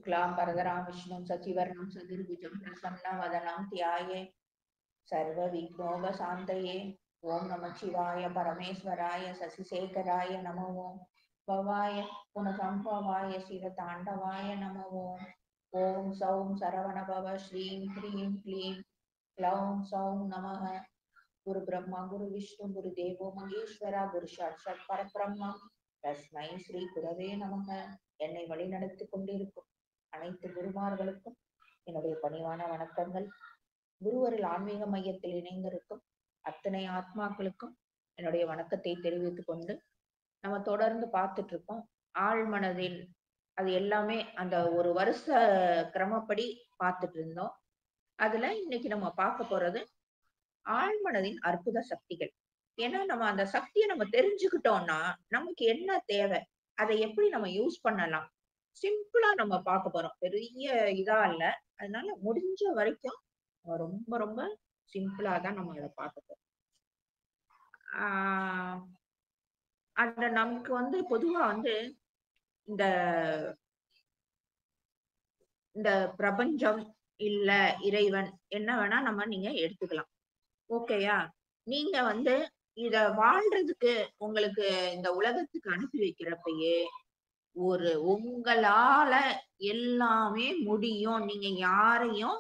शुक्लांबरधरं विष्णुं शशिवर्णं चतुर्भुजं प्रसन्नवदनं ध्याये सर्वविघ्नोपशान्तये। ओं नमः शिवाय परमेश्वराय शशिशेखराय नमो ओं भवाय पुनसंभवाय शिवताण्डवाय नमो ओं। ओं सौं सरवणभव श्रीं ह्रीं क्लीं क्लौं सौं नमः। गुरु ब्रह्मा गुरु विष्णु गुरुदेवो महेश्वरा गुरु साक्षात् परब्रह्म तस्मै ஸ்ரீ குரவே நமக. என்னை வழிநடத்தி கொண்டிருக்கும் அனைத்து குருமார்களுக்கும் என்னுடைய பணிவான வணக்கங்கள். குருவரில் ஆன்மீக மையத்தில் இணைந்திருக்கும் அத்தனை ஆத்மாக்களுக்கும் என்னுடைய வணக்கத்தை தெரிவித்துக் கொண்டு நம்ம தொடர்ந்து பார்த்துட்டு இருக்கோம் ஆழ்மனதில். அது எல்லாமே அந்த ஒரு வருஷ கிரமப்படி பார்த்துட்டு இருந்தோம். அதுல இன்னைக்கு நம்ம பார்க்க போறது ஆழ்மனதின் அற்புத சக்திகள். ஏன்னா நம்ம அந்த சக்தியை நம்ம தெரிஞ்சுக்கிட்டோம்னா நமக்கு என்ன தேவை, அதை எப்படி நம்ம யூஸ் பண்ணலாம், சிம்பிளா நம்ம பார்க்க போறோம். பெரிய இதா இல்ல. அதனால முடிஞ்ச வரைக்கும் ரொம்ப ரொம்ப சிம்பிளா தான் நம்ம அதை பார்க்க போறோம். அந்த நமக்கு பொதுவா இந்த இந்த பிரபஞ்சம் இல்ல இறைவன் என்ன வேணா நீங்க எடுத்துக்கலாம். ஓகேயா? நீங்க இத வாழ்றதுக்கு உங்களுக்கு இந்த உலகத்துக்கு அனுப்பி வைக்கிறப்பயே உங்களால எல்லாமே முடியும், நீங்க யாரையும்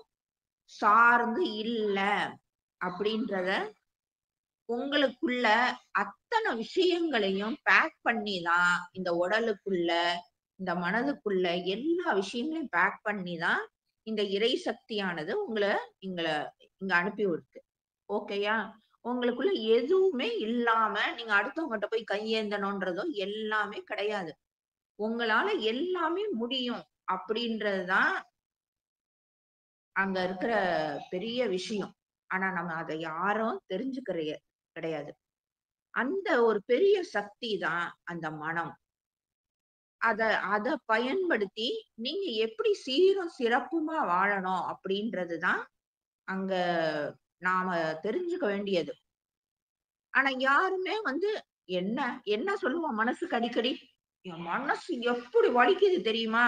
சார்ந்து இல்ல அப்படின்றத உங்களுக்குள்ள அத்தனை விஷயங்களையும் பேக் பண்ணிதான் இந்த உடலுக்குள்ள இந்த மனதுக்குள்ள எல்லா விஷயங்களையும் பேக் பண்ணிதான் இந்த இறை சக்தியானது உங்களை இங்க அனுப்பி விடுது. ஓகேயா? உங்களுக்குள்ள எதுவுமே இல்லாம நீங்க அடுத்தவங்ககிட்ட போய் கையேந்தணும்ன்றதும் எல்லாமே கிடையாது. உங்களால எல்லாமே முடியும் அப்படின்றதுதான் அங்க இருக்கிற பெரிய விஷயம். ஆனா நம்ம அதை யாரும் தெரிஞ்சுக்கிற கிடையாது. அந்த ஒரு பெரிய சக்தி தான் அந்த மனம். அத பயன்படுத்தி நீங்க எப்படி சீரும் சிறப்புமா வாழணும் அப்படின்றதுதான் அங்க நாம தெரிஞ்சுக்க வேண்டியது. ஆனா யாருமே என்ன என்ன சொல்லுவோம் மனசுக்கு அடிக்கடி, என் மனசு எப்படி வலிக்குது தெரியுமா?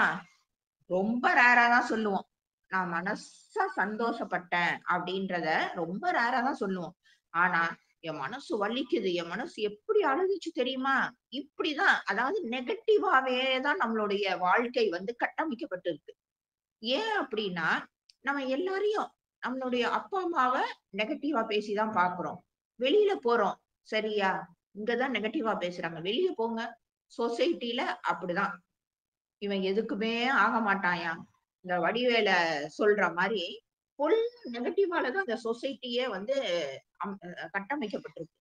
ரொம்ப ரேரா தான் சொல்லுவோம். நான் மனசா சந்தோஷப்பட்டேன் அப்படின்றத ரொம்ப ரேரா தான் சொல்லுவோம். ஆனா என் மனசு வலிக்குது, என் மனசு எப்படி அழுதுச்சு தெரியுமா? இப்படிதான், அதாவது நெகட்டிவாவே தான் நம்மளுடைய வாழ்க்கை கட்டமைக்கப்பட்டிருக்கு. ஏன் அப்படின்னா நம்ம எல்லாரையும் நம்மளுடைய அப்பா அம்மாவை நெகட்டிவா பேசிதான் பாக்குறோம். வெளியில போறோம், சரியா? இங்கதான் நெகட்டிவா பேசுறாங்க. வெளிய போங்க, சொசைட்டில அப்படிதான். இவன் எதுக்குமே ஆக மாட்டாயா, இந்த வடிவேல சொல்ற மாதிரி ஃபுல் நெகட்டிவாலதான் அந்த சொசைட்டியே கட்டமைக்கப்பட்டிருக்கு.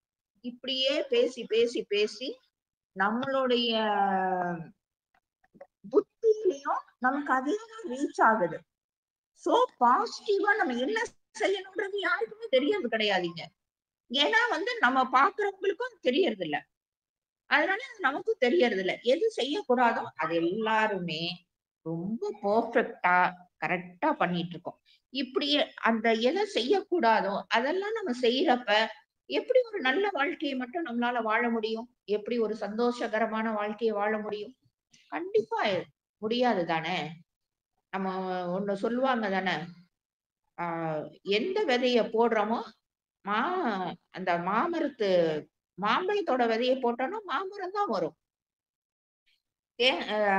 இப்படியே பேசி பேசி பேசி நம்மளுடைய புத்தியிலையும் நமக்கு அதேதான் ரீச் ஆகுது. சோ பாசிட்டிவா நம்ம என்ன செய்யணும்ன்றது யாருக்குமே தெரியறது கிடையாதுங்க. ஏன்னா நம்ம பாக்குறவங்களுக்கும் தெரியறது இல்ல. அதனால நமக்கும் தெரியறது இல்ல. எது செய்யக்கூடாதோ அது எல்லாருமே ரொம்ப பெர்ஃபெக்ட்டா கரெக்டா பண்ணிட்டு இருக்கோம். இப்படியே அந்த எதை செய்யக்கூடாதோ அதெல்லாம் நம்ம செய்யறப்ப எப்படி ஒரு நல்ல வாழ்க்கையை மட்டும் நம்மளால வாழ முடியும்? எப்படி ஒரு சந்தோஷகரமான வாழ்க்கையை வாழ முடியும்? கண்டிப்பா முடியாது தானே. நம்ம ஒண்ணு சொல்லுவாங்க தானே, எந்த விதைய போடுறோமோ மா அந்த மாமரத்து மாம்பழத்தோட விதைய போட்டோம்னா மாமரம் தான் வரும்.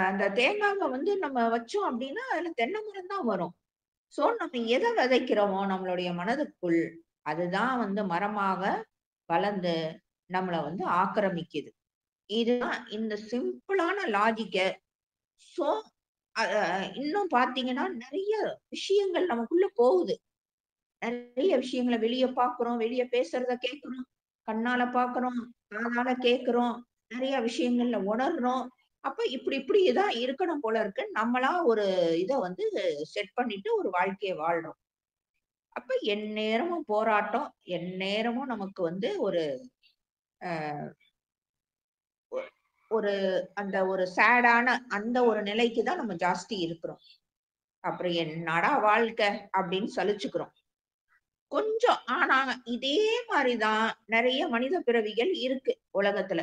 அந்த தேங்காவை நம்ம வச்சோம் அப்படின்னா அதுல தென்னை மரம் தான் வரும். சோ நம்ம எதை விதைக்கிறோமோ நம்மளுடைய மனதுக்குள் அதுதான் மரமாக வளர்ந்து நம்மள ஆக்கிரமிக்குது. இதுதான் இந்த சிம்பிளான லாஜிக்க. சோ இன்னும் பாத்தீங்கன்னா நிறைய விஷயங்கள் நமக்குள்ள போகுது. நிறைய விஷயங்களை வெளிய பாக்குறோம், வெளிய பேசுறத கேட்கிறோம், கண்ணால பாக்குறோம், காதால கேட்கிறோம், நிறைய விஷயங்கள்ல உணர்றோம். அப்ப இப்படி இப்படி இதான் இருக்கணும் போல இருக்கு. நம்மளா ஒரு இத செட் பண்ணிட்டு ஒரு வாழ்க்கையை வாழ்றோம். அப்ப எந்நேரமும் போராட்டம், எந்நேரமும் நமக்கு ஒரு ஒரு அந்த ஒரு சேடான அந்த ஒரு நிலைக்கு தான் நம்ம ஜாஸ்தி இருக்கிறோம். அப்புறம் என்னடா வாழ்க்கை அப்படின்னு சலிச்சுக்கிறோம் கொஞ்சம். ஆனா இதே மாதிரிதான் நிறைய மனித பிறவிகள் இருக்கு உலகத்துல.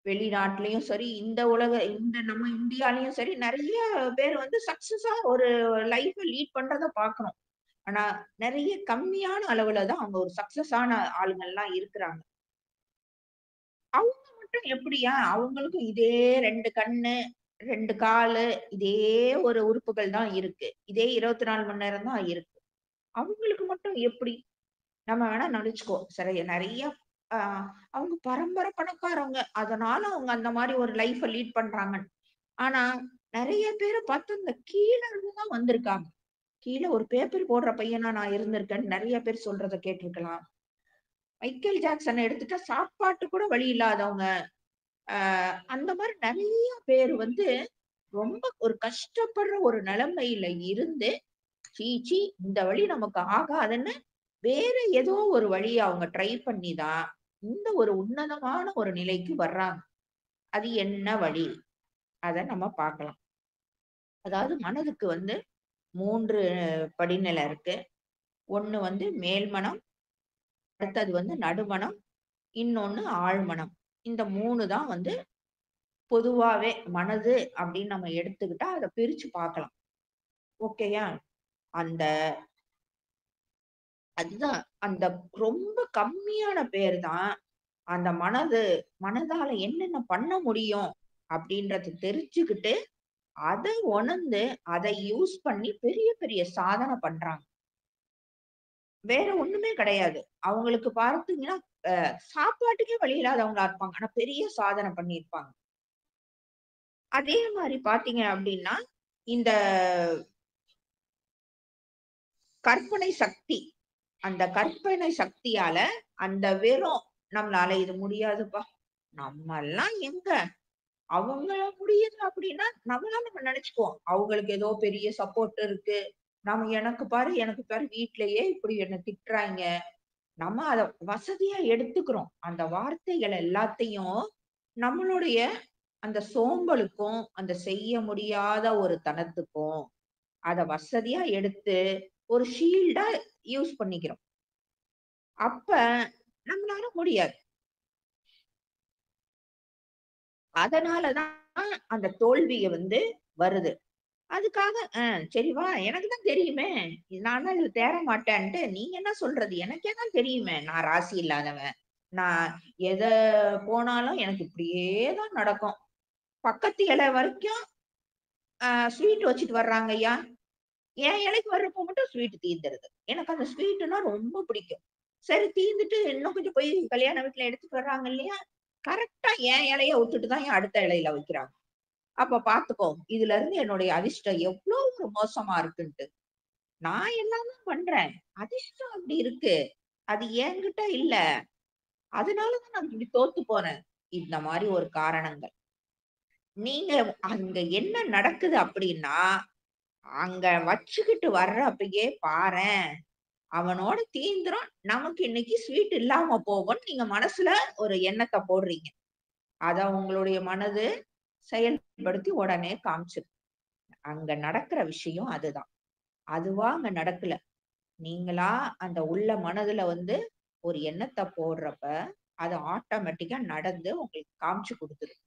வெளிநாட்டிலயும் சரி, இந்த நம்ம இந்தியாலயும் சரி, நிறைய பேர் வந்து சக்சஸா ஒரு லைஃப லீட் பண்றத பார்க்கிறோம். ஆனா, நிறைய கம்மியான அளவுல தான் அவங்க ஒரு சக்சஸ் ஆன ஆளுங்கள்லாம் இருக்கிறாங்க. அவங்க மட்டும் எப்படியா? அவங்களுக்கும் இதே 2 கண்ணு, 2 காலு, இதே ஒரு உறுப்புகள் தான் இருக்கு. இதே 24 மணி நேரம் தான் இருக்கு. அவங்களுக்கு மட்டும் எப்படி? நம்ம வேணா நெனச்சுக்குவோம். சரி நெறைய அ அவங்க பரம்பர பணக்காரவங்க. அதனால அவங்க அந்த மாரி ஒரு லைஃப லீட் பண்றாங்கன்னு. ஆனா, நெறைய பேர பார்த்தா இந்த கீழ இருந்து தான் வந்திருக்காங்க. கீழ ஒரு பேப்பர் போடுற பையனா நான் இருந்திருக்கேன்னு நெறைய பேர் சொல்றத கேட்டுருக்கலாம். மைக்கேல் ஜாக்சன எடுத்துட்டா சாப்பாட்டு கூட வழி இல்லாதவங்க. அ அந்த மாரி நெறைய பேர் வந்து ரொம்ப ஒரு கஷ்டப்படுற ஒரு நிலைமையில இருந்து, சீ! இந்த வழி நமக்கு ஆகாதுன்னு வேற ஏதோ ஒரு வழிய அவங்க ட்ரை பண்ணி தான், இந்த ஒரு உன்னதமான ஒரு நிலைக்கு வர்றாங்க. அது என்ன வழி? அத நம்ம பார்க்கலாம். அதாவது மனதுக்கு வந்து 3 படிநிலை இருக்கு. ஒண்ணு வந்து மேல்மனம், அடுத்தது வந்து நடுமனம், இன்னொன்னு ஆழ்மனம். இந்த 3 தான் வந்து பொதுவாவே மனது அப்படின்னு நம்ம எடுத்துக்கிட்டா, அத பிரிச்சு பார்க்கலாம். ஓகேயா? அந்த அதுதான் அந்த ரொம்ப கம்மியான பேர் தான் அந்த மனதால என்னென்ன பண்ண முடியும் அப்படின்றத தெரிஞ்சுக்கிட்டு, அத உணர்ந்து, அத யூஸ் பண்ணி பெரிய பெரிய சாதனை பண்றாங்க. வேற ஒண்ணுமே கிடையாது. அவங்களுக்கு பார்த்தீங்கன்னா, சாப்பாட்டுக்கே வழி இல்லாதவங்களா இருப்பாங்க. ஆனா பெரிய சாதனை பண்ணியிருப்பாங்க. அதே மாரி பார்த்தீங்க அப்படின்னா, இந்த கற்பனை சக்தி, அந்த கற்பனை சக்தியால அந்த வெறும் நம்மளால இது முடியாதுப்பா. நம்மல்லாம் எங்க அவங்கள முடியுது அப்படின்னா, நம்ம நெனச்சுக்குவோம். அவங்களுக்கு ஏதோ பெரிய சப்போர்ட் இருக்கு. எனக்கு பாரு வீட்லயே இப்படி என்ன திட்டுறாய்ங்க. நம்ம அத வசதியா எடுத்துக்கிறோம். அந்த வார்த்தைகள் எல்லாத்தையும் நம்மளுடைய அந்த சோம்பலுக்கும், அந்த செய்ய முடியாத ஒரு தனத்துக்கும், அத வசதியா எடுத்து ஒரு ஷீல்டா யூஸ் பண்ணிக்கிறோம். அப்ப நம்மளால முடியாது. அதனால தான் அந்த தோல்விய வந்து வருது. அதுக்காக சரி வா எனக்கு தான் தெரியுமே! நான்லாம் இதுல தேற மாட்டேன்ட்டு, நீங்க என்ன சொல்றது? எனக்கே தான் தெரியுமே! நான் ராசி இல்லாதவன். நான் எத போனாலும் எனக்கு இப்படியே தான் நடக்கும். பக்கத்து இலை வரைக்கும் ஸ்வீட் வச்சுட்டு வர்றாங்கய்யா. என் இலைக்கு வர்றப்போ மட்டும் ஸ்வீட் தீந்துருது. எனக்கு அந்த ஸ்வீட்டுன்னா ரொம்ப பிடிக்கும். சரி தீந்துட்டு இன்னும் கொஞ்சம் போய் கல்யாண வீட்ல எடுத்துட்டு வர்றாங்க இல்லையா? கரெக்ட்டா என் இலைய விட்டுட்டு தான் என் அடுத்த இலையில வைக்கிறாங்க. அப்ப பார்த்துக்கோ! இதுல இருந்து என்னுடைய அதிர்ஷ்டம் எவ்ளோ ஒரு மோசமா இருக்குன்ட்டு. நான் எல்லாம் தான் பண்றேன். அதிர்ஷ்டம் அப்படி இருக்கு. அது என்கிட்ட இல்ல. அதனால தான் நான் இப்படி தோத்து போனேன். இந்த மாரி ஒரு காரணங்கள். நீங்க அங்க என்ன நடக்குது அப்படின்னா, அங்க வச்சுக்கிட்டு வர்றப்பயே பாரேன், அவனோட தீந்துரும். நமக்கு இன்னைக்கு ஸ்வீட் இல்லாம போகும்ன்னு நீங்க மனசுல ஒரு எண்ணத்த போடுறீங்க. அத உங்களுடைய மனது செயல்படுத்தி உடனே காமிச்சுரும். அங்க நடக்கிற விஷயம் அதுதான். அதுவா அங்க நடக்கல. நீங்களா அந்த உள்ள மனதுல வந்து ஒரு எண்ணத்த போடுறப்ப, அது ஆட்டோமேட்டிக்கா நடந்து உங்களுக்கு காமிச்சு குடுத்துரும்.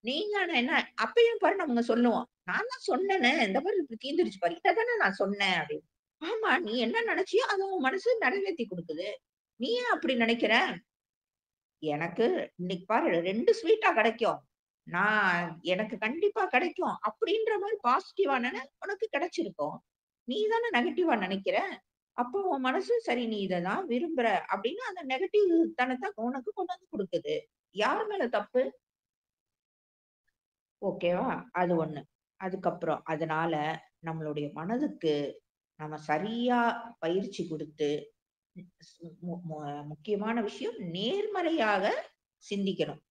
நீங்க ஆனா என்ன அப்பயும் பாரு நம்ம சொல்லுவோம். நான் தான் சொன்னேனே, இந்த பாரு இப்படி தீர்ந்துருச்சு பாரு. இத தானே நான் சொன்னேன் அப்படின்னு. ஆமா, நீ என்ன நெனச்சியோ அத உன் மனசு நிறைவேத்தி குடுக்குது. நீ ஏன் அப்படி நினைக்கிற? எனக்கு இன்னைக்கு பாரு 2 ஸ்வீட்டா கிடைக்கும். எனக்கு கண்டிப்பா கிடைக்கும். அப்படின்ற மாரி பாசிட்டிவா உனக்கு கிடைச்சிருக்கும். நீ தானே நெகட்டிவா நினைக்கிற. அப்போ உன் மனசு சரி நீ இத தான் விரும்புற அப்படின்னு அந்த நெகட்டிவ் தனத்த உனக்கு கொண்டு வந்து குடுக்குது. யார் மேல தப்பு? ஓகேவா? அது ஒண்ணு. அதுக்கப்புறம் அதனால நம்மளுடைய மனதுக்கு நம்ம சரியா பயிற்சி குடுத்து, ஸ் மு மு முக்கியமான விஷயம் நேர்மறையாக சிந்திக்கணும்.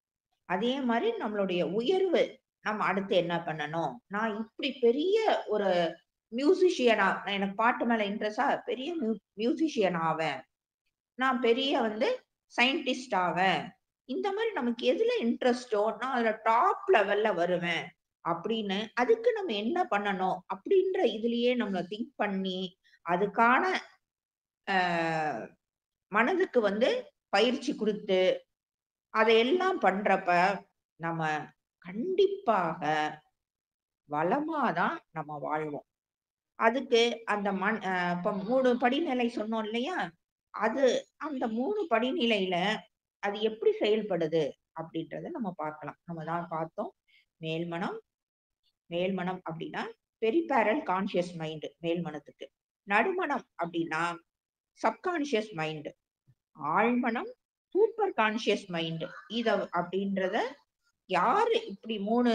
அதே மாரி நம்மளுடைய உயர்வு நம்ம அடுத்து என்ன பண்ணணும்? நான் இப்படி பெரிய ஒரு மியூசிஷியனா எனக்கு பாட்டு மேல இன்ட்ரெஸ்ட்டா பெரிய மியூசிஷியன் ஆவேன். நான் பெரிய வந்து சயின்டிஸ்ட் ஆவேன். இந்த மாரி நமக்கு எதுல இன்ட்ரெஸ்ட்டோ, நான் அதுல டாப் லெவல்ல வருவேன். அப்படின்னு, அதுக்கு நம்ம என்ன பண்ணணும்? அப்படின்ற இதுலயே நம்மள திங்க் பண்ணி, அதுக்கான அ மனதுக்கு வந்து பயிற்சி குடுத்து, அதையெல்லாம் பண்றப்ப, நம்ம கண்டிப்பாக வளமாதான் நம்ம வாழ்வோம். அதுக்கு அந்த இப்ப 3 படிநிலை சொன்னோம் இல்லையா? அது அந்த 3 படிநிலையில அது எப்படி செயல்படுது அப்படின்றத நம்ம பார்க்கலாம். நம்ம தான் பார்த்தோம். மேல்மனம் மேல்மனம் அப்படின்னா பெரிபேரல் கான்ஷியஸ் மைண்ட் மேல்மனத்துக்கு. நடுமனம் அப்படின்னா சப்கான்ஷியஸ் மைண்ட். ஆழ்மனம் சூப்பர் கான்ஷியஸ் மைண்ட். இத அப்படின்றத யாரு இப்படி 3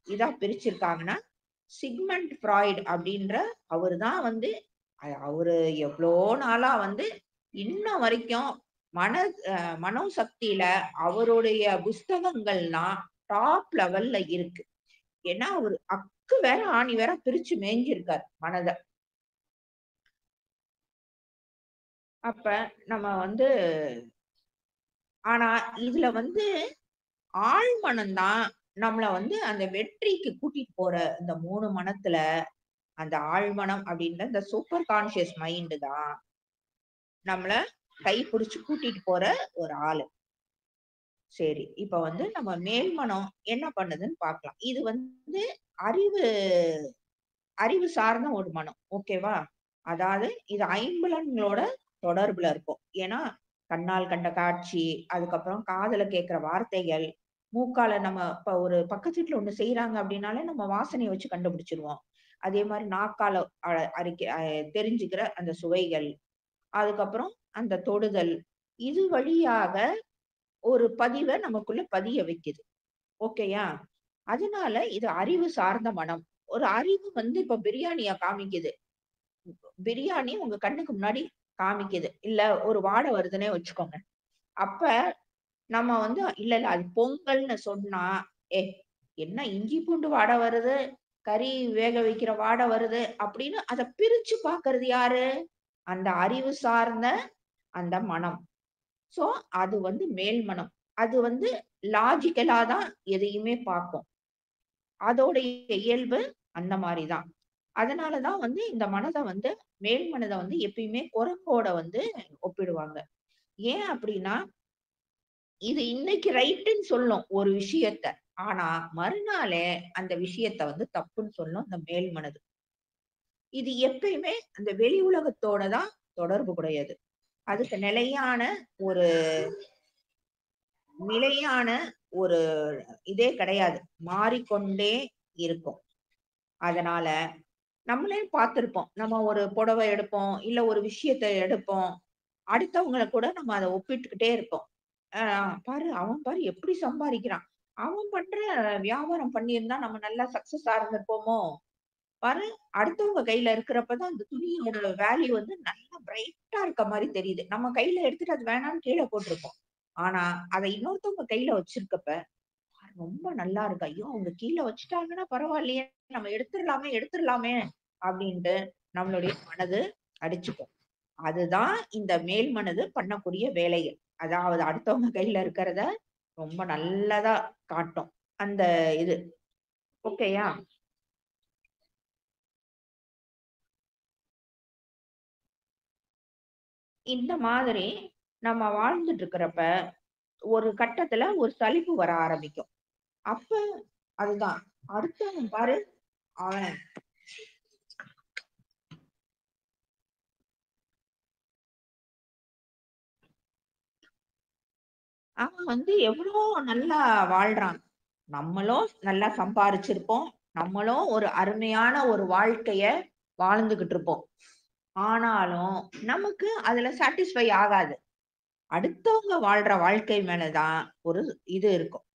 இதா பிரிச்சிருக்காங்கன்னா, சிக்மண்ட் ஃப்ராய்ட் அப்படின்ற அவருதான் வந்து அவரு எவ்வளோ நாளா வந்து இன்ன வரைக்கும் மன மனோசக்தியில அவருடைய புஸ்தகங்கள்லாம் டாப் லெவல்ல இருக்கு. ஏன்னா அவரு அக்கு வேற ஆணி வேற பிரிச்சு மேய்ஞ்சிருக்காரு மனத. அப்ப நம்ம வந்து ஆனா இதுல வந்து ஆழ்மனம் தான் நம்மள வந்து அந்த வெற்றிக்கு கூட்டிட்டு போற இந்த 3 மனத்துல அந்த ஆழ்மனம் அப்படின்ற இந்த சூப்பர் கான்ஷியஸ் மைண்ட் தான் நம்மள கைப்பிடிச்சு கூட்டிட்டு போற ஒரு ஆளு. சரி. இப்ப வந்து நம்ம மேல்மனம் என்ன பண்ணுதுன்னு பார்க்கலாம். இது வந்து அறிவு அறிவு சார்ந்த ஒரு மனம். ஓகேவா? அதாவது இது ஐம்புலன்களோட தொடர்புல இருக்கும். ஏன்னா, கண்ணால் கண்ட காட்சி, அதுக்கப்புறம் காதுல கேட்கிற வார்த்தைகள், மூக்கால நம்ம இப்ப ஒரு பக்கத்து வீட்ல ஒண்ணு செய்றாங்க அப்படின்னாலே நம்ம வாசனைய வச்சு கண்டுபிடிச்சுருவோம். அதே மாரி நாக்கால அ அறிக்க தெரிஞ்சுக்கிற அந்த சுவைகள், அதுக்கப்புறம் அந்த தொடுதல், இது வழியாக ஒரு பதிவ நமக்குள்ள பதிய வைக்குது. ஓகேயா? அதனால இது அறிவு சார்ந்த மனம். ஒரு அறிவு வந்து இப்ப பிரியாணிய காமிக்குது. பிரியாணி உங்க கண்ணுக்கு முன்னாடி காமிக்குது. இல்ல ஒரு வாடை வருதுன்னே வச்சுக்கோங்க. அப்ப நம்ம வந்து இல்ல, இல்ல அது பொங்கல்னு சொன்னா, "ஏய் என்ன இஞ்சி பூண்டு வாடை வருது, கறி வேக வைக்கிற வாடை வருது" அப்படின்னு அத பிரிச்சு பார்க்கிறது யாரு? அந்த அறிவு சார்ந்த அந்த மனம். சோ அது வந்து மேல் மனம். அது வந்து லாஜிக்கலா தான் எதையுமே பார்க்கும். அதோடைய இயல்பு அந்த மாரி தான். அதனால தான் வந்து இந்த மனத வந்து மேல் மனத வந்து எப்பயுமே குரங்கோட வந்து ஒப்பிடுவாங்க. ஏன் அப்டின்னா, இது இன்னைக்கு ரைட்டுன்னு சொல்லும் ஒரு விஷயத்த. ஆனா மறுநாளே அந்த விஷயத்த வந்து தப்புன்னு சொல்லும் இந்த மேல் மனது. இது எப்பயுமே அந்த வெளி உலகத்தோட தான் தொடர்பு உடையது. அதுக்கு ஒரு நிலையான ஒரு இதே கிடையாது. மாறிக்கொண்டே இருக்கும். அதனால நம்மளே பார்த்திருப்போம். நம்ம ஒரு புடவை எடுப்போம், இல்ல ஒரு விஷயத்த எடுப்போம். அடுத்தவங்கள கூட நம்ம அத ஒப்பிட்டுக்கிட்டே இருப்போம். "அ பாரு, அவன் பாரு எப்படி சம்பாரிக்கிறான். அவன் பண்ற வியாபாரம் பண்ணியிருந்தா நம்ம நல்லா சக்சஸா இருந்திருப்போமோ? பாரு, அடுத்தவங்க கையில இருக்கிறப்ப தான் அந்த துணியோட வேல்யூ வந்து நல்லா பிரைட்டா இருக்க மாரி தெரியுது. நம்ம கையில எடுத்துட்டு அது வேணான்னு கீழ போட்டுருப்போம். ஆனா, அத இன்னொருத்தவங்க கையில வச்சிருக்கப்ப ரொம்ப நல்லா இருக்கு. ஐயோ! அவங்க கீழ வச்சுட்டாங்கன்னா பரவாயில்லையே! நம்ம எடுத்துறலாமே, எடுத்துறலாமே அப்டின்ட்டு நம்மளுடைய மனது அடிச்சுக்கும். அதுதான் இந்த மேல் மனது பண்ணக்கூடிய வேலைகள். அதாவது அடுத்தவங்க கையில இருக்கிறத ரொம்ப நல்லதா காட்டும். அந்த இது. ஓகேயா? இந்த மாதிரி நம்ம வாழ்ந்துட்டு இருக்கிறப்ப, ஒரு கட்டத்துல ஒரு சலிப்பு வர ஆரம்பிக்கும். அப்ப அதுதான். அடுத்தவன் பாரு, அவன் அவன் வந்து எவ்ளோ நல்லா வாழ்றான். நம்மளும் நல்லா சம்பாரிச்சிருப்போம். நம்மளும் ஒரு அருமையான ஒரு வாழ்க்கைய வாழ்ந்துகிட்டு இருப்போம். ஆனாலும் நமக்கு அதுல சாட்டிஸ்ஃபை ஆகாது. அடுத்தவங்க வாழ்ற வாழ்க்கை மேல தான் ஒரு இது இருக்கும்.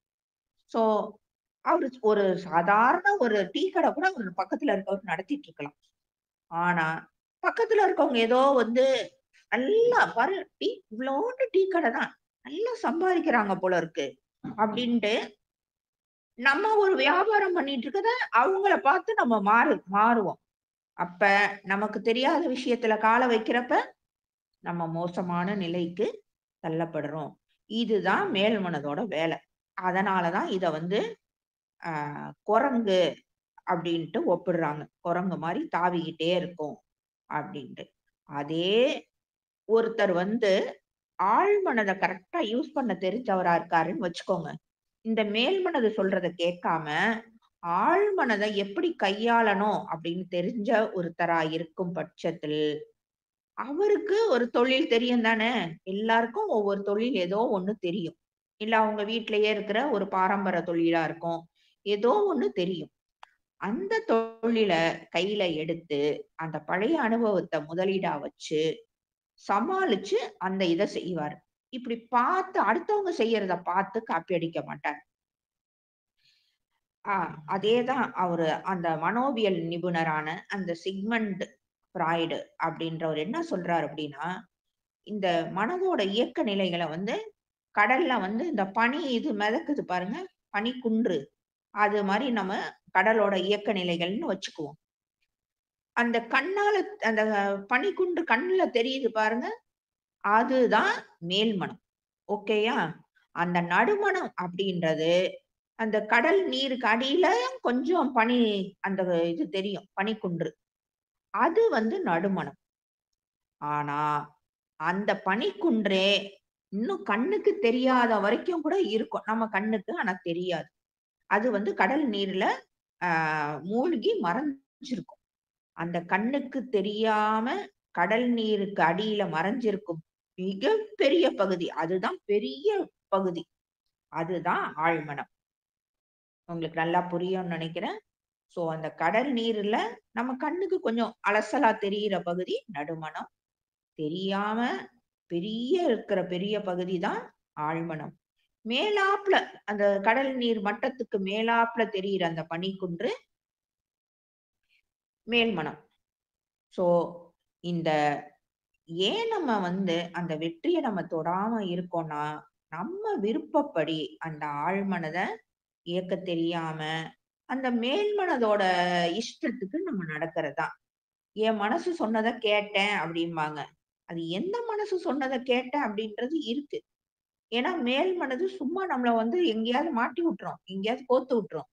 சோ, அவரு ஒரு சாதாரண ஒரு டீ கடை கூட அவரு பக்கத்துல இருக்கவரு நடத்திட்டு இருக்கலாம். ஆனா, பக்கத்துல இருக்கவங்க ஏதோ வந்து நல்லா பாரு இவ்வளோண்டு டீ கடை தான். நல்லா சம்பாதிக்கிறாங்க போல இருக்கு. அப்டின்ட்டு நம்ம ஒரு வியாபாரம் பண்ணிட்டு இருக்கத அவங்கள பார்த்து நம்ம மாறுவோம். அப்ப நமக்கு தெரியாத விஷயத்துல கால வைக்கிறப்ப, நம்ம மோசமான நிலைக்கு தள்ளப்படுறோம். இதுதான் மேல் மனதோட வேலை. அதனால தான் இத வந்து அ குரங்கு அப்டின்ட்டு ஒப்பிடுறாங்க. குரங்கு மாரி தாவிக்கிட்டே இருக்கும் அப்டின்ட்டு. அதே ஒருத்தர் வந்து ஆழ்மனத கரெக்ட்டா யூஸ் பண்ண தெரிஞ்சவரா இருக்காருன்னு வச்சுக்கோங்க. இந்த மேல் மனது சொல்றத கேட்காம, ஆழ் மனத எப்படி கையாளணும் அப்படின்னு தெரிஞ்ச ஒருத்தரா இருக்கும் பட்சத்தில், அவருக்கு ஒரு தொழில் தெரியும் தானே! எல்லாருக்கும் ஒவ்வொரு தொழில் ஏதோ ஒண்ணு தெரியும். இல்ல அவங்க வீட்லயே இருக்கிற ஒரு பாரம்பரிய தொழிலா இருக்கும். ஏதோ ஒண்ணு தெரியும். அந்த தொழில கையில எடுத்து, அந்த பழைய அனுபவத்த முதலீடா வச்சு, சமாளிச்சு அந்த இத செய்வாரு. இப்படி பார்த்து அடுத்தவங்க செய்யறத பார்த்து காப்பி அடிக்க மாட்டார். ஆ அதேதான் அவரு அந்த மனோவியல் நிபுணரான அந்த சிக்மண்ட் ஃப்ராய்டு அப்படின்றவரு என்ன சொல்றாரு அப்படின்னா, இந்த மனதோட இயக்க நிலைகள வந்து கடல்ல வந்து இந்த பனி இது மிதக்குது பாருங்க, பனிக்குன்று. அது மாரி நம்ம கடலோட இயக்க நிலைகள்னு வச்சுக்குவோம். அந்த கண்ணால அந்த பனிக்குன்று கண்ல தெரியுது பாருங்க, அதுதான் மேல் மனம். ஓகேயா? அந்த நடுமனம் அப்படின்றது, அந்த கடல் நீருக்கு அடியில கொஞ்சம் பனி அந்த இது தெரியும். பனிக்குன்று. அது வந்து நடுமனம். ஆனா, அந்த பனிக்குன்றே இன்னும் கண்ணுக்கு தெரியாத வரைக்கும் கூட இருக்கும். நம்ம கண்ணுக்கு ஆனா தெரியாது. அது வந்து கடல் நீர்ல ஆ மூழ்கி மறைஞ்சிருக்கும். அந்த கண்ணுக்கு தெரியாம கடல் நீருக்கு அடியில மறைஞ்சிருக்கும் மிகப்பெரிய பகுதி. அதுதான் பெரிய பகுதி. அதுதான் ஆழ்மனம். உங்களுக்கு நல்லா புரியும்னு நெனைக்கிறேன். சோ, அந்த கடல் நீர்ல நம்ம கண்ணுக்கு கொஞ்சம் அலசலா தெரியிற பகுதி நடுமனம். தெரியாம இருக்கிற பெரிய பகுதி தான் ஆழ்மனம். மேலாப்ல அந்த கடல் நீர் மட்டத்துக்கு மேலாப்ல தெரியிற அந்த பனிக்குன்று மேல்மனம். சோ, இந்த ஏன் நம்ம வந்து அந்த வெற்றிய நம்ம தொடாம இருக்கோம்னா, நம்ம விருப்பப்படி அந்த ஆழ்மனத இயக்கத் தெரியாம, அந்த மேல்மனதோட இஷ்டத்துக்கு நம்ம நடக்கிறது தான். என் மனசு சொன்னத கேட்டேன் அப்படிம்பாங்க. அது எந்த மனசு சொன்னத கேட்டேன் அப்படின்றது இருக்கு. ஏன்னா மேல் மனது சும்மா நம்மள வந்து எங்கேயாவது மாட்டி விட்டுரும். எங்கேயாவது கோத்து விட்டுரும்.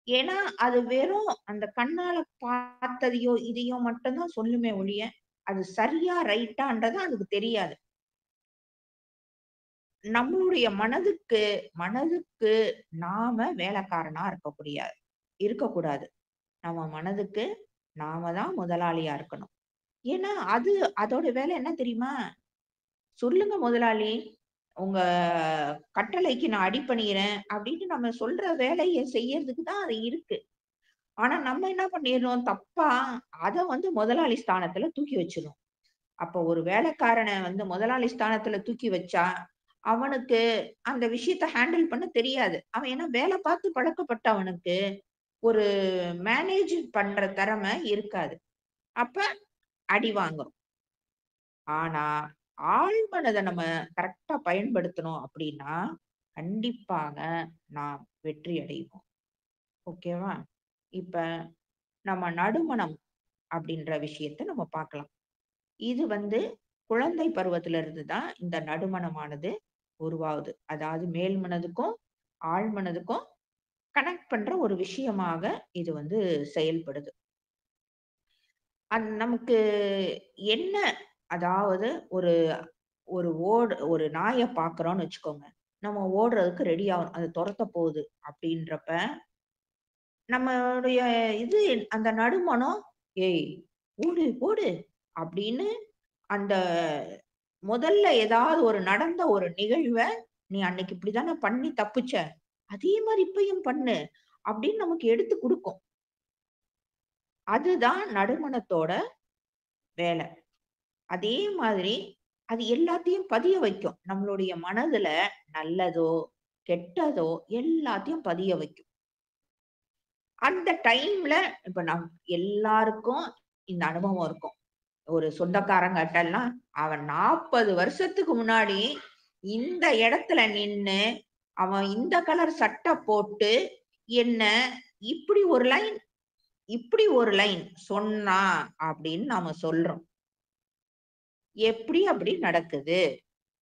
ஏன்னா அது வெறும் அந்த கண்ணால பார்த்ததையோ, இதையோ மட்டும் தான் சொல்லுமே ஒழிய, அது சரியா, ரைட்டான்றது அதுக்கு தெரியாது. நம்மளுடைய மனதுக்கு நாம வேலைக்காரனா இருக்கக்கூடாது. நம்ம மனதுக்கு நாம தான் முதலாளியா இருக்கணும். ஏன்னா, அதோட வேலை என்ன தெரியுமா? "சொல்லுங்க முதலாளி, உங்க கட்டளைக்கு நான் அடிபணியிறேன்" அப்படின்னு நம்ம சொல்ற வேலைய செய்யறதுக்கு தான் அது இருக்கு. ஆனா நம்ம என்ன பண்ணிர்றோம் தப்பா, அத வந்து முதலாளி ஸ்தானத்துல தூக்கி வச்சுர்றோம். அப்போ ஒரு வேலைக்காரன வந்து முதலாளி ஸ்தானத்துல தூக்கி வச்சா, அவனுக்கு அந்த விஷயத்த ஹேண்டில் பண்ண தெரியாது. அவன் ஏன்னா வேலை பார்த்து பழக்கப்பட்டவனுக்கு, ஒரு மேனேஜ் பண்ற திறமை இருக்காது. அப்ப அடி வாங்குறோம். ஆனா, ஆழ்மனத நம்ம கரெக்ட்டா பயன்படுத்தணும் அப்படின்னா, கண்டிப்பாக நாம் வெற்றி அடைவோம். ஓகேவா? இப்ப நம்ம நடுமனம் அப்படின்ற விஷயத்த நம்ம பார்க்கலாம். இது வந்து குழந்தை பருவத்திலிருந்து தான் இந்த நடுமனமானது உருவாகுது. அதாவது மேல் மனதுக்கும், ஆழ் மனதுக்கும் கனெக்ட் பண்ற ஒரு விஷயமாக இது வந்து செயல்படுது. நமக்கு என்ன அதாவது ஒரு ஒரு நாய பார்க்குறோம்னு வச்சுக்கோங்க. நம்ம ஓடுறதுக்கு ரெடி ஆகுறோம். அது தொரத்த போகுது அப்படின்றப்ப, நம்மளுடைய இது அந்த நடுமனம், "ஏய் ஓடு, ஓடு" அப்படின்னு அந்த முதல்ல ஏதாவது ஒரு நடந்த ஒரு நிகழ்வ, "நீ அன்னைக்கு இப்படித்தானே பண்ணி தப்பிச்ச. அதே மாரி இப்பயும் பண்ணு." அப்படின்னு நமக்கு எடுத்து குடுக்கும். அதுதான் நடுமனத்தோட வேல. அதே மாதிரி அது எல்லாத்தையும் பதிய வைக்கும். நம்மளுடைய மனதுல நல்லதோ, கெட்டதோ எல்லாத்தையும் பதிய வைக்கும். அந்த டைம்ல இப்ப எல்லாருக்கும் இந்த அனுபவம் இருக்கும். ஒரு சொந்தக்காரங்கட்டலாம், அவன் 40 வருஷத்துக்கு முன்னாடி இந்த இடத்துல நின்னு, அவன் இந்த கலர் சட்டை போட்டு, என்ன இப்படி ஒரு லைன், இப்படி ஒரு லைன் சொன்னான் அப்படின்னு நாம சொல்றோம். எப்படி அப்படி நடக்குது?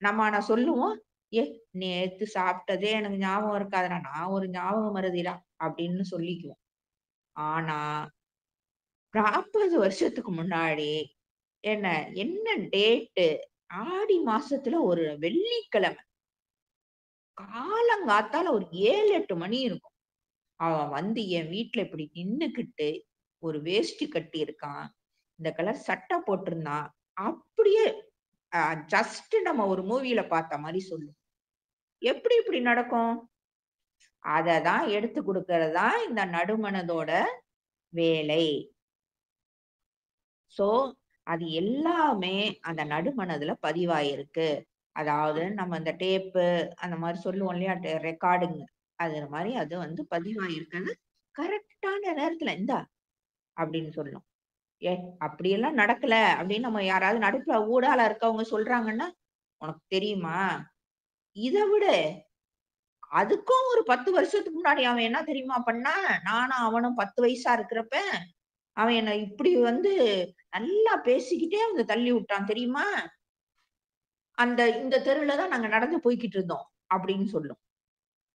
நம்ம ஆனா சொல்லுவோம், "ஏ நேத்து சாப்பிட்டதே எனக்கு ஞாபகம் இருக்காதுடா. நான் ஒரு ஞாபக மறதிடா" அப்படின்னு சொல்லிக்குவோம். ஆனா 40 வருஷத்துக்கு முன்னாடி என்ன என்ன டேட்டு? ஆடி மாசத்துல ஒரு வெள்ளிக்கிழமை. காலங்காத்தால ஒரு 7, 8 மணி இருக்கும். அவன் வந்து என் வீட்ல இப்படி நின்னுக்கிட்டு, ஒரு வேஷ்டி கட்டியிருக்கான். இந்த கலர் சட்டை போட்டிருந்தான். அப்படியே அ ஜஸ்ட் நம்ம ஒரு மூவில பார்த்த மாரி சொல்லும். எப்படி இப்படி நடக்கும்? அத தான் எடுத்து குடுக்கிறது தான் இந்த நடுமனதோட வேலை. சோ, அது எல்லாமே அந்த நடுமனதுல பதிவாயிருக்கு. அதாவது நம்ம இந்த டேப்பு அந்த மாரி சொல்லுவோம் இல்லையா? ரெக்கார்டிங் அது மாரி அது வந்து பதிவாயிருக்கிறது. கரெக்ட்டான நேரத்துல "இந்தா" அப்படின்னு சொல்லும். "ஏ அப்படியெல்லாம் நடக்கல" அப்படின்னு நம்ம யாராவது நடுப்புற ஊடால இருக்கவங்க சொல்றாங்கன்னா, "உனக்கு தெரியுமா? இத விட அதுக்கும் ஒரு 10 வருஷத்துக்கு முன்னாடி அவன் என்ன தெரியுமா பண்ணான்? நானும் அவனும் 10 வயசா இருக்கிறப்ப, அவன் என்ன இப்படி வந்து நல்லா பேசிக்கிட்டே வந்து தள்ளி விட்டான் தெரியுமா? இந்த தெருவுல தான் நாங்க நடந்து போய்க்கிட்டு இருந்தோம்." அப்படின்னு சொல்லும்.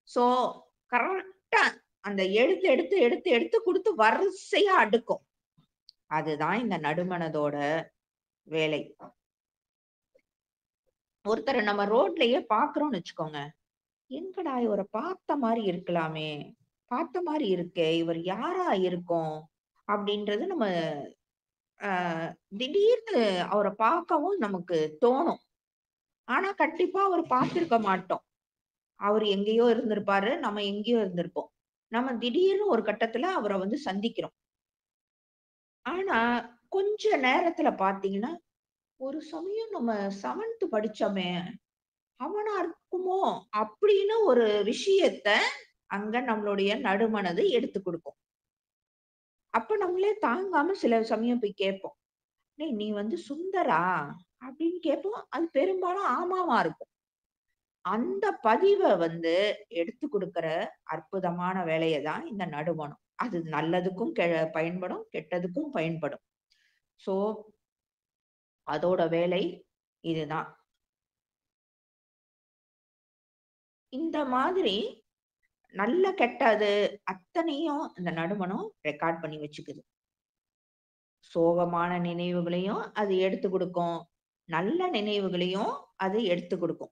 சோ, கரெக்ட்டா அந்த எடுத்து, எடுத்து, எடுத்து, எடுத்து குடுத்து வரிசையா அடுக்கும். அதுதான் இந்த நடுமனதோட வேலை. ஒருத்தர நம்ம ரோட்லயே பார்க்குறோம்னு வச்சுக்கோங்க. "எங்கடா இவர பார்த்த மாரி இருக்கலாமே! பார்த்த மாரி இருக்கே! இவர் யாரா இருக்கும்?" அப்படின்றது நம்ம அ திடீர்னு அவர பார்க்கவும் நமக்கு தோணும். ஆனா கண்டிப்பா அவர பார்த்திருக்க மாட்டோம். அவரு எங்கேயோ இருந்திருப்பாரு. நம்ம எங்கேயோ இருந்திருப்போம். நம்ம திடீர்னு ஒரு கட்டத்துல அவர வந்து சந்திக்கிறோம். ஆனா, கொஞ்ச நேரத்துல பார்த்தீங்கன்னா, ஒரு சமயம் நம்ம 7த் படிச்சோமே, அவனா இருக்குமோ? அப்படின்னு ஒரு விஷயத்த அங்க நம்மளுடைய நடுமனது எடுத்துக் குடுக்கும். அப்ப நம்மளே தாங்காம சில சமயம் போய் கேட்போம். "டேய் நீ வந்து சுந்தரா?" அப்படின்னு கேட்போம். அது பெரும்பாலும் ஆமாவா இருக்கும். அந்த பதிவ வந்து எடுத்துக் குடுக்கிற அற்புதமான வேலைய தான் இந்த நடுமனம். அது நல்லதுக்கும் பயன்படும், கெட்டதுக்கும் பயன்படும். ஸோ, அதோட வேலை இதுதான். இந்த மாதிரி நல்ல கெட்டது அத்தனையும் இந்த நடுமனம் ரெக்கார்ட் பண்ணி வச்சுக்குது. சோகமான நினைவுகளையும் அது எடுத்துக் குடுக்கும். நல்ல நினைவுகளையும் அது எடுத்துக் குடுக்கும்.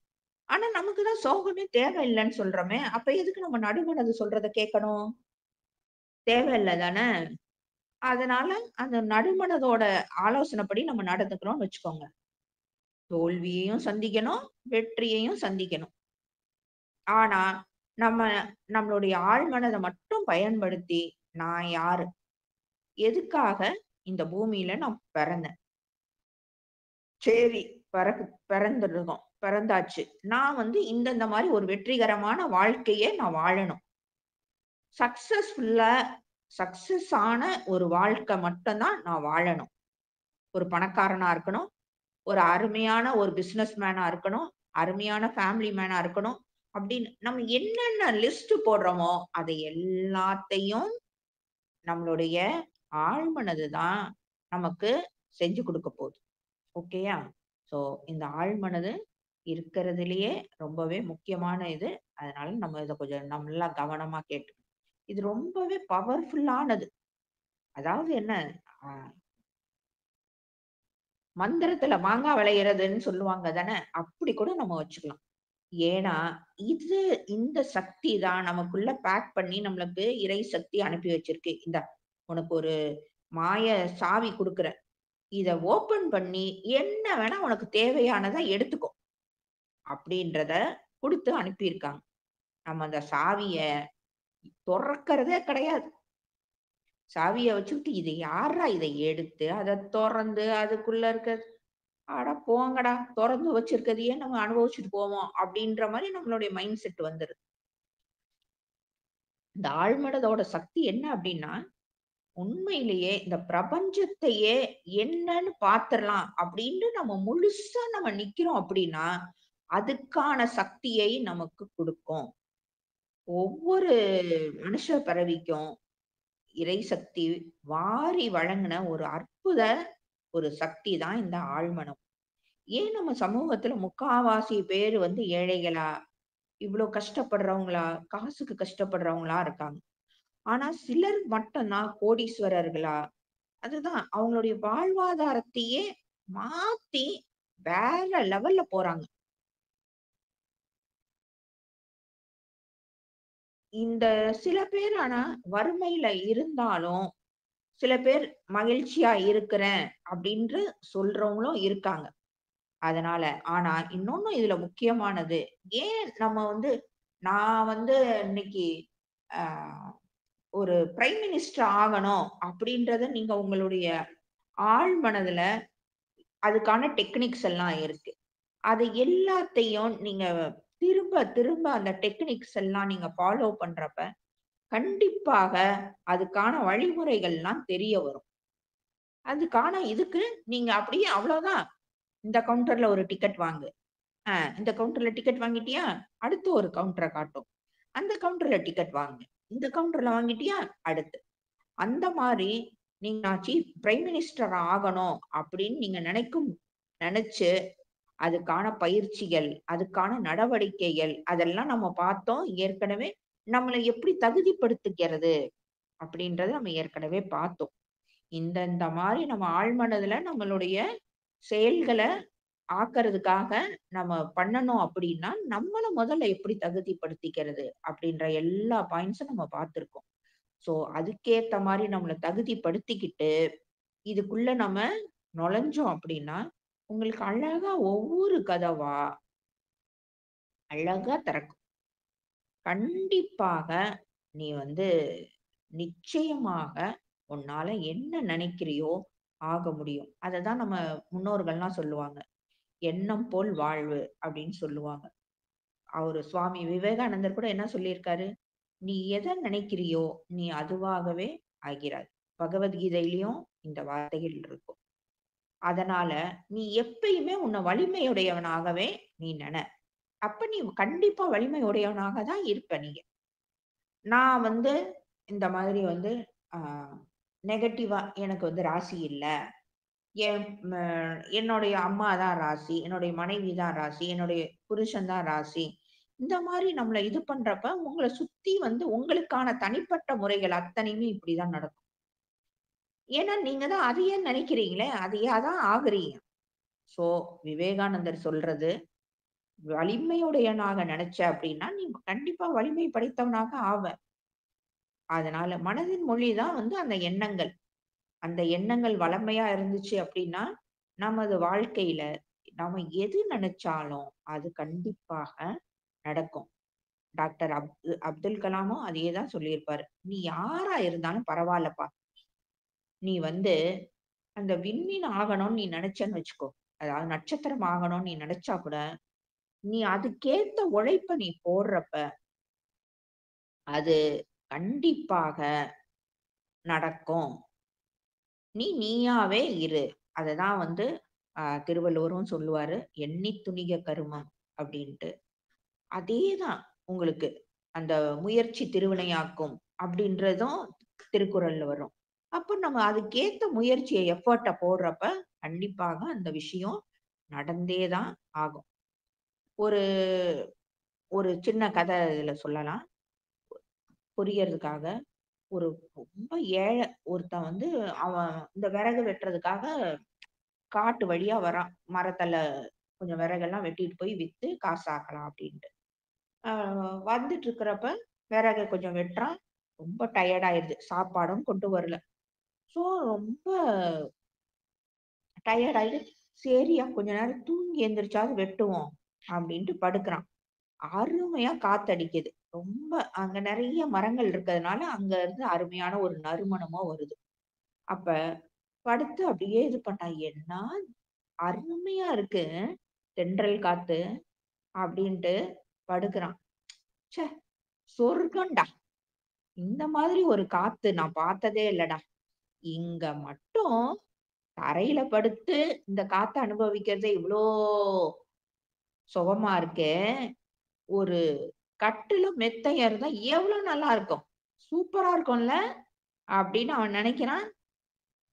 ஆனா நமக்கு தான் சோகமே தேவையில்லன்னு சொல்றோமே! அப்ப எதுக்கு நம்ம நடுமனது சொல்றத கேட்கணும்? தேவையில்ல தானே! அதனால அந்த நடுமனதோட ஆலோசனைப்படி நம்ம நடந்துக்கிறோம்னு வச்சுக்கோங்க. தோல்வியையும் சந்திக்கணும், வெற்றியையும் சந்திக்கணும். ஆனா, நம்ம நம்மளுடைய ஆழ்மனத மட்டும் பயன்படுத்தி, நான் யாரு? எதுக்காக இந்த பூமியில நான் பிறந்தேன்? சரி, பிறந்திருக்கோம். பிறந்தாச்சு. நான் வந்து இந்த மாரி ஒரு வெற்றிகரமான வாழ்க்கைய நான் வாழணும். சக்சஸ்ஃபுல்லா சக்சஸ் ஆன ஒரு வாழ்க்கை மட்டும் தான் நான் வாழணும். ஒரு பணக்காரனா இருக்கணும். ஒரு அருமையான ஒரு பிசினஸ் மேனா இருக்கணும். அருமையான ஃபேமிலி மேனா இருக்கணும். அப்படின்னு நம்ம என்னென்ன லிஸ்ட் போடுறோமோ, அதை எல்லாத்தையும் நம்மளுடைய ஆழ்மனது தான் நமக்கு செஞ்சு குடுக்க போகுது. ஓகேயா? ஸோ இந்த ஆழ்மனது இருக்கிறதிலேயே ரொம்பவே முக்கியமான இது. அதனால நம்ம இத கொஞ்சம் நல்லா கவனமா கேட்டுக்கணும். இது ரொம்பவே பவர்ஃபுல்லானது. அதாவது என்ன, அ மந்திரத்துல மாங்கா விளையிறதுன்னு சொல்லுவாங்க தானே! அப்படி கூட நம்ம வச்சுக்கலாம். ஏன்னா, இது இந்த சக்தி தான் நமக்குள்ள பேக் பண்ணி நம்மளுக்கு இறை சக்தி அனுப்பி வச்சிருக்கு. இந்தா உனக்கு ஒரு மாய சாவி குடுக்குறேன். இத ஓப்பன் பண்ணி என்ன வேணா உனக்கு தேவையானத எடுத்துக்கோ. அப்படின்றத குடுத்து அனுப்பியிருக்காங்க. நம்ம அந்த சாவிய தொறக்கறதே கிடையாது. சாவிய வச்சுக்கிட்டு இத யார்றா இத எடுத்து அத தொறந்து அதுக்குள்ள இருக்க அட போங்கடா! தொறந்து வச்சிருக்கதையே நம்ம அனுபவிச்சுட்டு போவோம். அப்படின்ற மாரி நம்மளுடைய மைண்ட் செட் வந்துருது. இந்த ஆழ்மனதோட சக்தி என்ன அப்டின்னா, உண்மையிலேயே இந்த பிரபஞ்சத்தையே என்னன்னு பாத்துரலாம் அப்படின்னு நம்ம முழுசா நம்ம நிக்கிறோம் அப்படின்னா, அதுக்கான சக்தியை நமக்கு குடுக்கும். ஒவ்வொரு மனுஷ பிறவிக்கும் இறை சக்தி வாரி வழங்குன ஒரு அற்புத ஒரு சக்தி தான் இந்த ஆழ்மனம். ஏன் நம்ம சமூகத்துல முக்காவாசி பேரு வந்து ஏழைகளா, இவ்ளோ கஷ்டப்படுறவங்களா, காசுக்கு கஷ்டப்படுறவங்களா இருக்காங்க. ஆனா சிலர் மட்டும் தான் கோடீஸ்வரர்களா, அதுதான் அவங்களுடைய வாழ்வாதாரத்தையே மாத்தி வேற லெவல்ல போறாங்க. இந்த சில பேர் ஆனா வறுமையில இருந்தாலும், சில பேர் மகிழ்ச்சியா இருக்கிறேன் அப்படின்று சொல்றவங்களும் இருக்காங்க. அதனால ஆனா இன்னொன்னு இதுல முக்கியமானது, ஏன் நம்ம வந்து நான் வந்து இன்னைக்கு அ ஒரு பிரைம் மினிஸ்டர் ஆகணும் அப்படின்றத நீங்க உங்களுடைய ஆழ் மனதுல அதுக்கான டெக்னிக்ஸ் எல்லாம் இருக்கு. அது எல்லாத்தையும் நீங்க திரும்ப திரும்ப அந்த டெக்னிக்ஸ் எல்லாம் நீங்க ஃபாலோ பண்றப்ப, கண்டிப்பாக அதுக்கான வழிமுறைகள்லாம் தெரிய வரும். அதுக்கான இதுக்கு நீங்க அப்படியே அவ்வளோதான். இந்த கவுண்டர்ல ஒரு டிக்கெட் வாங்கு. இந்த கவுண்டர்ல டிக்கெட் வாங்கிட்டியா? அடுத்து ஒரு கவுண்டர காட்டும். அந்த கவுண்டர்ல டிக்கெட் வாங்கு. இந்த கவுண்டர்ல வாங்கிட்டியா? அடுத்து. அந்த மாரி நீங்க நான் பிரைம் மினிஸ்டர் ஆகணும் அப்படின்னு நீங்க நெனச்சு அதுக்கான பயிற்சிகள், அதுக்கான நடவடிக்கைகள் அதெல்லாம் நம்ம பார்த்தோம். ஏற்கனவே நம்மள எப்படி தகுதிப்படுத்திக்கிறது அப்படின்றத நம்ம ஏற்கனவே பார்த்தோம். இந்த மாரி நம்ம ஆழ்மனதுல நம்மளுடைய செயல்கள ஆக்கறதுக்காக நம்ம பண்ணணும் அப்படின்னா, நம்மள முதல்ல எப்படி தகுதிப்படுத்திக்கிறது அப்படின்ற எல்லா பாயிண்ட்ஸும் நம்ம பார்த்திருக்கோம். ஸோ அதுக்கேத்த மாரி நம்மள தகுதிப்படுத்திக்கிட்டு, இதுக்குள்ள நம்ம நுழைஞ்சோம் அப்படின்னா, உங்களுக்கு அழகா ஒவ்வொரு கதவா அழகா திறக்கும். கண்டிப்பாக நீ வந்து நிச்சயமாக உன்னால என்ன நினைக்கிறியோ ஆக முடியும். அததான் நம்ம முன்னோர்கள்லாம் சொல்லுவாங்க. "எண்ணம் போல் வாழ்வு" அப்படின்னு சொல்லுவாங்க. அவரு சுவாமி விவேகானந்தர் கூட என்ன சொல்லியிருக்காரு? "நீ எத நினைக்கிறியோ, நீ அதுவாகவே ஆகிறாய்." பகவத்கீதையிலயும் இந்த வார்த்தைகள் இருக்கும். அதனால நீ எப்பயுமே உன்ன வலிமையுடையவனாகவே நீ நென. அப்ப நீ கண்டிப்பா வலிமை உடையவனாக தான் இருப்ப நீ. நான் வந்து இந்த மாதிரி வந்து ஆ நெகட்டிவா எனக்கு வந்து ராசி இல்ல. என் ம என்னுடைய அம்மா தான் ராசி, என்னுடைய மனைவி தான் ராசி, என்னுடைய புருஷன் தான் ராசி. இந்த மாரி நம்மள இது பண்றப்ப, உங்கள சுத்தி வந்து உங்களுக்கான தனிப்பட்ட முறைகள் அத்தனையுமே இப்படிதான் நடக்கும். ஏன்னா, நீங்க தான் அதையே நெனைக்கிறீங்களே, அதையா தான் ஆகுறீங்க. ஸோ, விவேகானந்தர் சொல்றது, வலிமையுடையவனாக நெனச்ச அப்படின்னா, நீ கண்டிப்பா வலிமை படைத்தவனாக ஆவ. அதனால மனதின் மொழி தான் வந்து அந்த எண்ணங்கள். அந்த எண்ணங்கள் வளமையா இருந்துச்சு அப்படின்னா, நமது வாழ்க்கையில நாம எது நெனச்சாலும் அது கண்டிப்பாக நடக்கும். டாக்டர் அப்துல் கலாமும் அதே தான் சொல்லியிருப்பாரு. "நீ யாரா இருந்தாலும் பரவால்லப்பா. நீ வந்து அந்த விண்மீன் ஆகணும்னு நீ நெனச்சன்னு வச்சுக்கோ. அதாவது நட்சத்திரம் ஆகணும்னு நீ நெனச்சா கூட, நீ அதுக்கேத்த உழைப்ப நீ போடுறப்ப, அது கண்டிப்பாக நடக்கும். நீ நீயாவே இரு." அததான் வந்து திருவள்ளுவரும் சொல்லுவாரு. "எண்ணித் துணிக கருமம்" அப்படின்ட்டு. அதேதான் உங்களுக்கு. அந்த முயற்சி திருவினையாக்கும் அப்படின்றதும் திருக்குறள்ல வரும். அப்ப நம்ம அதுக்கேத்த முயற்சிய எஃபோர்ட்ட போடுறப்ப, கண்டிப்பாக அந்த விஷயம் நடந்தே தான் ஆகும். ஒரு ஒரு சின்ன கதை இதுல சொல்லலாம். புரியறதுக்காக. ஒரு ரொம்ப ஏழை ஒருத்தன் வந்து அவன் இந்த விறகு வெட்டுறதுக்காக காட்டு வழியா வரான். மரத்துல கொஞ்சம் விறகெல்லாம் வெட்டிட்டு போய் வித்து காசு ஆக்கலாம் அப்படின்ட்டு. ஆ வந்துட்டு இருக்கிறப்ப விறக கொஞ்சம் வெட்டுறான். ரொம்ப டயர்ட் ஆயிடுது. சாப்பாடும் கொண்டு வரல. ஸோ ரொம்ப டயர்ட் ஆயிட்டு, சரியா கொஞ்ச நேரம் தூங்கி எந்திரிச்சாவது வெட்டுவோம் அப்படின்ட்டு படுக்குறான். அருமையா காத்தடிக்குது. ரொம்ப அங்க நெறைய மரங்கள் இருக்கிறதுனால, அங்க இருந்து அருமையான ஒரு நறுமணமும் வருது. அப்ப படுத்து அப்படியே இது பண்ணா, "என்ன அருமையா இருக்கு தென்றல் காத்து" அப்படின்ட்டு படுக்குறான். ச்சே! சொர்க்கம்டா! இந்த மாதிரி ஒரு காத்து நான் பார்த்ததே இல்லடா! இங்க மட்டும் தரையில படுத்து இந்த காத்த அனுபவிக்கிறதே இவ்ளோ சுகமா இருக்கே! ஒரு கட்டிலும் மெத்தையும் இருந்தா எவ்ளோ நல்லா இருக்கும். சூப்பரா இருக்கும்ல! அப்படின்னு அவன் நெனைக்கிறான்.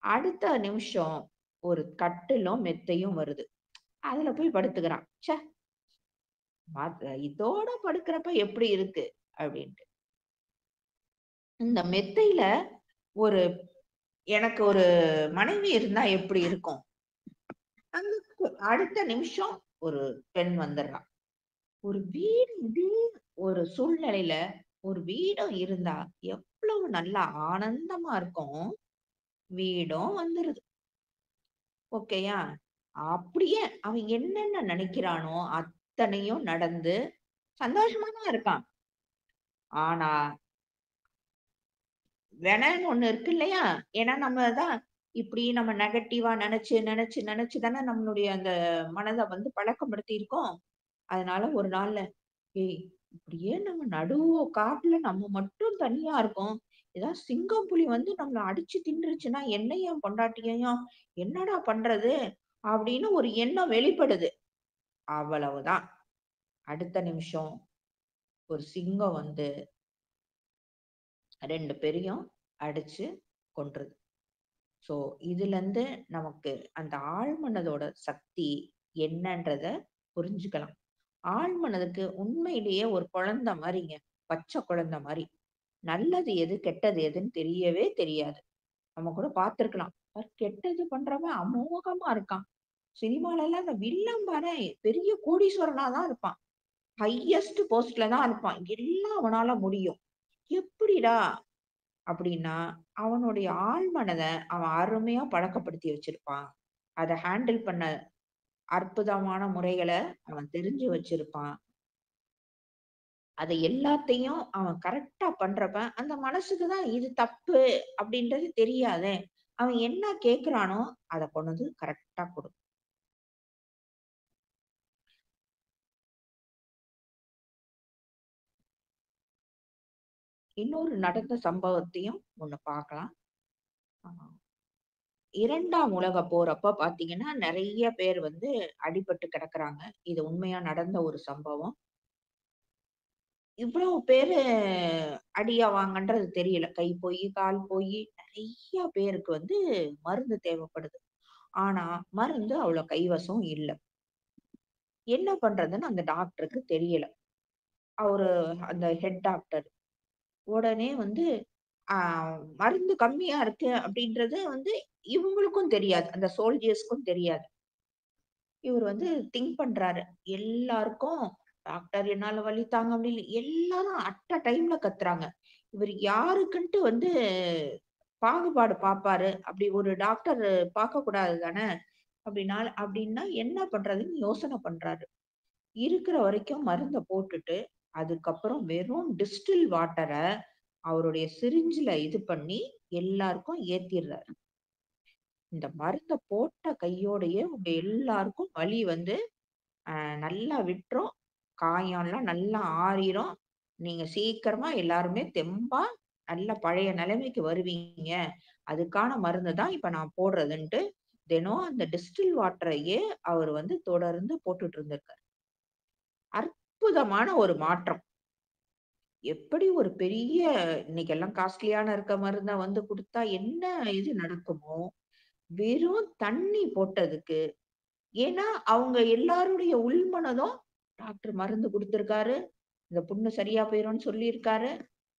அடுத்த நிமிஷம் ஒரு கட்டிலும், மெத்தையும் வருது. அதுல போய் படுத்துக்கிறான். ச்சே! இதோட படுக்கிறப்ப எப்படி இருக்கு? அப்படின்ட்டு. இந்த மெத்தையில ஒரு எனக்கு ஒரு மனைவி இருந்தா எப்படி இருக்கும்? அங்க அடுத்த நிமிஷம் ஒரு பெண் வந்துடுறா. ஒரு வீடு இதே ஒரு சூழ்நிலையில ஒரு வீடும் இருந்தா எவ்வளவு நல்லா ஆனந்தமா இருக்கும். வீடும் வந்துருது. ஓகேயா? அப்படியே அவன் என்னென்ன நினைக்கிறானோ அத்தனையும் நடந்து சந்தோஷமா தான் இருக்கான். ஆனா வினைன்னு ஒண்ணு இருக்கு இல்லையா? ஏன்னா நம்ம தான் இப்படி நம்ம நெகட்டிவா நெனச்சு, நெனச்சு, நெனச்சு தானே நம்மளுடைய அந்த மனத வந்து பழக்கப்படுத்தி இருக்கோம். அதனால ஒரு நாள்ல, "ஏய்! இப்படியே நம்ம நடு காட்டுல நம்ம மட்டும் தனியா இருக்கோம். ஏதாவது சிங்கம், புலி வந்து நம்மள அடிச்சு தின்றுச்சுன்னா, என்னையும் என் பொண்டாட்டியையும் என்னடா பண்றது?" அப்படின்னு ஒரு எண்ணம் வெளிப்படுது. அவ்வளவுதான். அடுத்த நிமிஷம் ஒரு சிங்கம் வந்து 2 பேரையும் அடிச்சு கொன்றுது. ஸோ, இதுலருந்து நமக்கு அந்த ஆழ்மனதோட சக்தி என்னன்றத புரிஞ்சுக்கலாம். ஆழ்மனதுக்கு உண்மையிலேயே ஒரு குழந்தை மாரிங்க. பச்சை குழந்தை மாரி. நல்லது எது, கெட்டது எதுன்னு தெரியவே தெரியாது. நம்ம கூட பார்த்திருக்கலாம். பாரு கெட்டது பண்றவன் அமோகமா இருக்கான். சினிமாலலாம் அந்த வில்லன் பாரேன் பெரிய கோடீஸ்வரனா தான் இருப்பான். ஹையஸ்ட் போஸ்ட்ல தான் இருப்பான். எல்லாம் அவனால முடியும். எப்படிடா? அப்படின்னா, அவனுடைய ஆழ்மனத அவன் அருமையா பழக்கப்படுத்தி வச்சிருப்பான். அத ஹேண்டில் பண்ண அற்புதமான முறைகள அவன் தெரிஞ்சு வச்சிருப்பான். அத எல்லாத்தையும் அவன் கரெக்ட்டா பண்றப்ப, அந்த மனசுக்கு தான் இது தப்பு அப்படின்றது தெரியாதே. அவன் என்ன கேட்கிறானோ, அத கொண்டு வந்து கரெக்ட்டா குடுக்கும். இன்னொரு நடந்த சம்பவத்தையும் ஒண்ணு பார்க்கலாம். ஆ 2ஆம் உலகப் போர் அப்ப பார்த்தீங்கன்னா, நெறைய பேர் வந்து அடிபட்டு கிடக்குறாங்க. இது உண்மையா நடந்த ஒரு சம்பவம். இவ்வளவு பேரு அடியாவாங்கன்றது தெரியல. கை போயி, கால் போயி நெறைய பேருக்கு வந்து மருந்து தேவைப்படுது. ஆனா, மருந்து அவ்வளோ கைவசம் இல்ல. என்ன பண்றதுன்னு அந்த டாக்டருக்கு தெரியல. அவரு அந்த ஹெட் டாக்டர். உடனே வந்து ஆ மருந்து கம்மியா இருக்கு அப்படின்றது வந்து இவங்களுக்கும் தெரியாது. அந்த சோல்ஜர்ஸ்க்கும் தெரியாது. இவரு வந்து திங்க் பண்றாரு. எல்லாருக்கும் டாக்டர் என்னால வலி தாங்க முடியல. எல்லாரும் அட் அ டைம்ல கத்துறாங்க. இவரு யாருக்குன்ட்டு வந்து பாகுபாடு பார்ப்பாரு. அப்படி ஒரு டாக்டர் பார்க்கக்கூடாது தானே! அப்படின்னா என்ன பண்றதுன்னு யோசனை பண்றாரு. இருக்கிற வரைக்கும் மருந்த போட்டுட்டு, அதுக்கப்புறம் வெறும் டிஸ்டில் வாட்டர அவருடைய சிரிஞ்சுல இது பண்ணி எல்லாருக்கும் ஏத்திர்றாரு. இந்த மருந்த போட்ட கையோடயே உங்க எல்லாருக்கும் வலி வந்து நல்லா விட்டுரும். காயம்லாம் நல்லா ஆறிரும். நீங்க சீக்கிரமா எல்லாருமே தெம்பா, நல்ல பழைய நிலைமைக்கு வருவீங்க. அதுக்கான மருந்து தான் இப்ப நான் போடுறதுன்ட்டு, தினம் அந்த டிஸ்டில் வாட்டரையே அவரு வந்து தொடர்ந்து போட்டுட்டு இருந்திருக்காரு. அற்புதமான ஒரு மாற்றம். எப்படி ஒரு பெரிய இன்னைக்கெல்லாம் காஸ்ட்லியான இருக்க மருந்த வந்து குடுத்தா என்ன இது நடக்குமோ, வெறும் தண்ணி போட்டதுக்கு ஏன்னா, அவங்க எல்லாருடைய உள்மனதும் டாக்டர் மருந்து குடுத்திருக்காரு. இந்த புண்ணு சரியா போயிரும்னு சொல்லியிருக்காரு.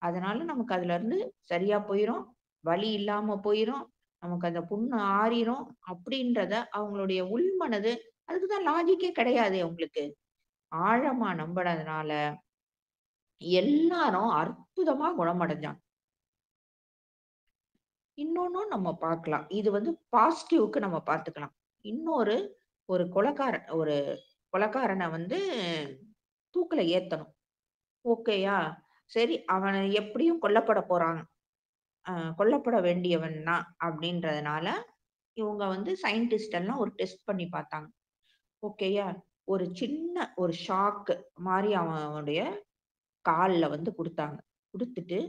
அதனால நமக்கு அதுலருந்து சரியா போயிரும். வலி இல்லாம போயிரும். நமக்கு அந்த புண்ணு ஆறிரும். அப்படின்றத அவங்களுடைய உள்மனது அதுக்கு தான் லாஜிக்கே கிடையாதே உங்களுக்கு. ஆழமா நம்புனதுனால எல்லாரும் அற்புதமா குணமடைஞ்சாங்க. இன்னொன்னும் நம்ம பார்க்கலாம். இது வந்து பாசிட்டிவ்க்கு நம்ம பார்த்துக்கலாம். இன்னொரு ஒரு கொலைகாரன வந்து தூக்குல ஏத்தணும். ஓகேயா? சரி அவன எப்படியும் கொல்லப்பட போறான். கொல்லப்பட வேண்டியவன் தான் அப்படின்றதுனால, இவங்க வந்து சயின்டிஸ்ட் எல்லாம் ஒரு டெஸ்ட் பண்ணி பார்த்தாங்க. ஓகேயா? ஒரு சின்ன ஒரு ஷாக் மாரி அவனுடைய கால்ல வந்து குடுத்தாங்க. குடுத்துட்டு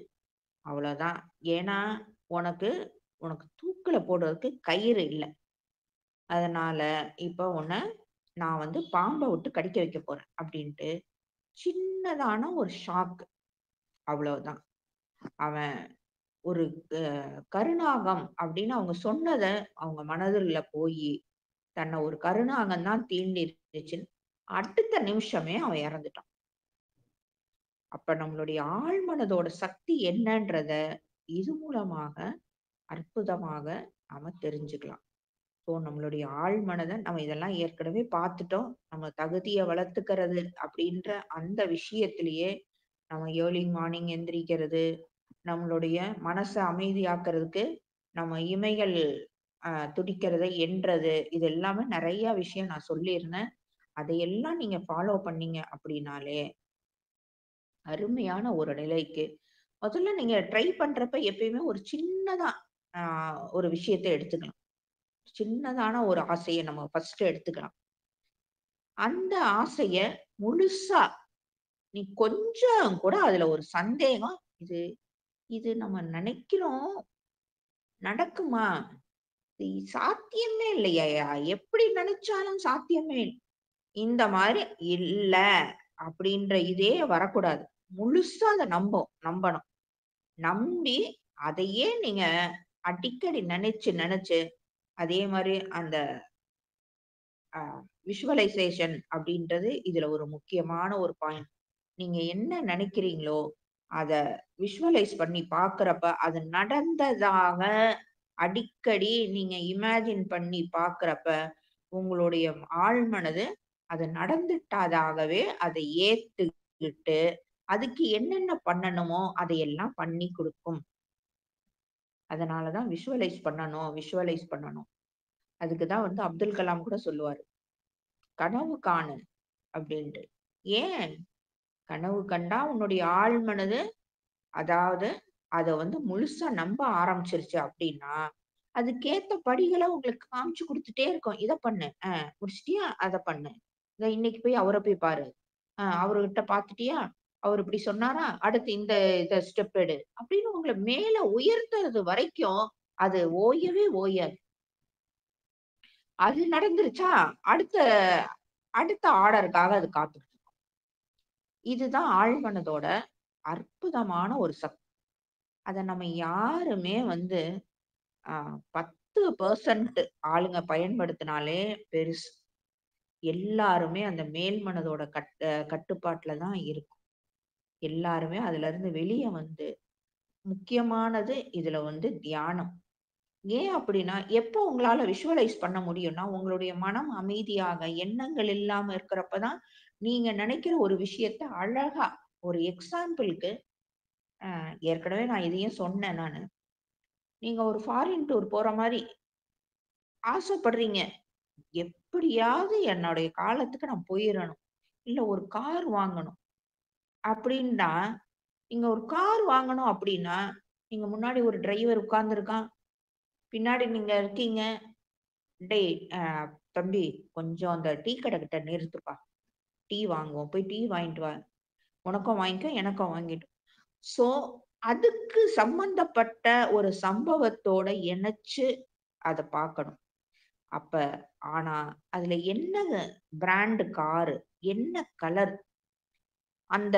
அவ்வளோதான். ஏன்னா, உனக்கு உனக்கு தூக்குல போடுறதுக்கு கயிறு இல்ல. அதனால இப்ப உன்ன நான் வந்து பாம்ப விட்டு கடிக்க வைக்க போறேன் அப்படின்ட்டு, சின்னதான ஒரு ஷாக் அவ்வளவுதான். அவன் ஒரு அ கருநாகம் அப்படின்னு அவங்க சொன்னத அவங்க மனதுல போயி, தன்னை ஒரு கருநாகம் தான் தீண்டிருச்சுன்னு அடுத்த நிமிஷமே அவன் இறந்துட்டான். அப்ப நம்மளுடைய ஆழ்மனதோட சக்தி என்னன்றத இது மூலமாக அற்புதமாக நாம தெரிஞ்சுக்கலாம். ஸோ நம்மளுடைய ஆழ்மனத நம்ம இதெல்லாம் ஏற்கனவே பார்த்துட்டோம். நம்ம தகுதிய வளர்த்துக்கிறது அப்படின்ற அந்த விஷயத்திலேயே நம்ம ஏர்லி மார்னிங் எந்திரிக்கிறது, நம்மளுடைய மனசை அமைதியாக்குறதுக்கு நம்ம இமைகள் துடிக்கிறதை எண்றது, இது எல்லாமே நிறைய விஷயம் நான் சொல்லியிருந்தேன். அதையெல்லாம் நீங்க ஃபாலோ பண்ணீங்க அப்படின்னாலே அருமையான ஒரு நிலைக்கு முதல்ல நீங்க ட்ரை பண்றப்ப எப்பயுமே ஒரு சின்னதா ஒரு விஷயத்த எடுத்துக்கலாம். சின்னதான ஒரு ஆசைய நம்ம ஃபர்ஸ்ட் எடுத்துக்கலாம். அந்த ஆசைய முழுசா நீ கொஞ்சம் கூட அதுல ஒரு சந்தேகம், இது இது நம்ம நினைக்கிறோம் நடக்குமா? இது சாத்தியமே இல்லையா? எப்படி நினைச்சாலும் சாத்தியமே இந்த மாரி இல்ல அப்படின்ற இதே வரக்கூடாது. முழுசா அத நம்பணும். நம்பி அதையே நீங்க அடிக்கடி நெனச்சு நெனச்சு அதே மாரி அந்த அ விஷுவலைசேஷன் அப்படின்றது இதுல ஒரு முக்கியமான ஒரு பாயிண்ட். நீங்க என்ன நெனைக்கிறீங்களோ, அத விஷுவலைஸ் பண்ணி பார்க்கிறப்ப, அது நடந்ததாக அடிக்கடி நீங்க இமேஜின் பண்ணி பார்க்கிறப்ப, உங்களுடைய ஆழ்மனது அது நடந்துட்டாதாகவே அதை ஏத்துக்கிட்டு, அதுக்கு என்னென்ன பண்ணணுமோ அதையெல்லாம் பண்ணி குடுக்கும். அதனால தான் விஷுவலைஸ் பண்ணணும். அதுக்கு தான் வந்து அப்துல் கலாம் கூட சொல்லுவாரு. கனவு காணு அப்படின்ட்டு. ஏன்? கனவு கண்டா உன்னுடைய ஆழ்மனது அதாவது அத வந்து முழுசா நம்ப ஆரம்பிச்சிருச்சு அப்படின்னா, அதுக்கேத்த படிகள உங்களுக்கு காமிச்சு குடுத்துட்டே இருக்கும். இத பண்ணு. முடிச்சிட்டியா? அத பண்ணு. இன்னைக்கு போய் அவர போய் பாரு. அவருகிட்ட பார்த்துட்டியா? அவரு இப்படி சொன்னாரா? அடுத்து இத ஸ்டெப் எடு. அப்படின்னு உங்கள மேல உயர்த்துறது வரைக்கும் அது ஓயவே ஓயாது. அது நடந்துருச்சா, அடுத்த அடுத்த ஆர்டருக்காக அது காத்துக்கிட்டு இருக்கும். இதுதான் ஆழ்மனதோட அற்புதமான ஒரு சக்தி. அத நம்ம யாருமே வந்து அ 10% ஆளுங்க பயன்படுத்தினாலே பெருசு. எல்லாருமே அந்த மேல் மனதோட கட்டுப்பாட்டுல தான் இருக்கும். எல்லாருமே அதுலருந்து வெளிய வந்து முக்கியமானது இதுல வந்து தியானம். ஏன் அப்படின்னா, எப்போ உங்களால விஷுவலைஸ் பண்ண முடியும்னா, உங்களுடைய மனம் அமைதியாக, எண்ணங்கள் இல்லாம இருக்கிறப்ப தான், நீங்க நினைக்கிற ஒரு விஷயத்த அழகா ஒரு எக்ஸாம்பிள்க்கு ஏற்கனவே நான் இதையும் சொன்னேன் நானு. நீங்க ஒரு ஃபாரின் டூர் போற மாரி ஆசைப்படுறீங்க. எப்படியாவது என்னுடைய காலத்துக்கு நான் போயிறணும். இல்ல ஒரு கார் வாங்கணும். அப்படின்னா, நீங்க ஒரு கார் வாங்கணும் அப்படின்னா, நீங்க முன்னாடி ஒரு டிரைவர் உட்கார்ந்திருக்கான். பின்னாடி நீங்க இருக்கீங்க. டேய் தம்பி கொஞ்சம் அந்த டீ கடை கிட்ட நிறுத்துப்பா. டீ வாங்குவோம். போய் டீ வாங்கிட்டு வா. உனக்கும் வாங்கிக்கோ, எனக்கும் வாங்கிட்டு. சோ, அதுக்கு சம்பந்தப்பட்ட ஒரு சம்பவத்தோட இணைச்சு அத பார்க்கணும். அப்ப ஆனா, அதுல என்ன பிராண்ட் காரு, என்ன கலர், அந்த